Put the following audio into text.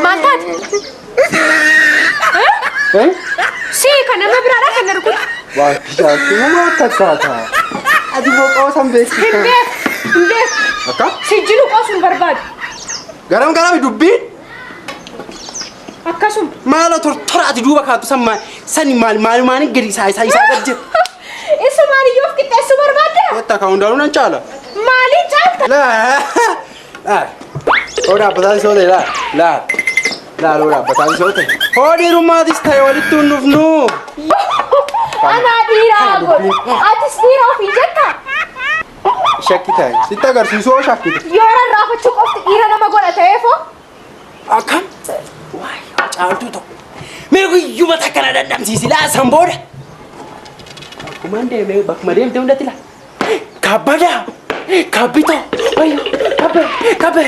Mantat. Sii kana mabiraadha kan narku. Waa shaakii nama takkaata. Ati boqoo san beeksisa. Hinde. Akka? Sijjilu qoosuun barbaadu. Garam dubbiin. Akkasum. Maala tortora ati duuba kaatu sani maal gadi isaa gad jira. Isa maaliyyoof qixxeessu barbaadda? Wata ka hundaanuu nan caala. Maaliin caalta? Laa. Odaa bataan soote laa. Odaa bataan soote. Hoodiirumaatis ta'e walitti hundufnu. Anaa dhiiraa godhu. Atis dhiira ofii jetta? Shakki ta'e. Sitti agarsiisuu shakkite. Yoo rarraafachuu qofti dhiira nama godha ta'eefoo? Akkam? Waay caaltuu ta'u. Mee guyyuma takkana dandamsiisi laasan booda. Akkuma deemee bakkuma deemte hundatti laa. Kabbadaa. Kabbiito. Kabbe.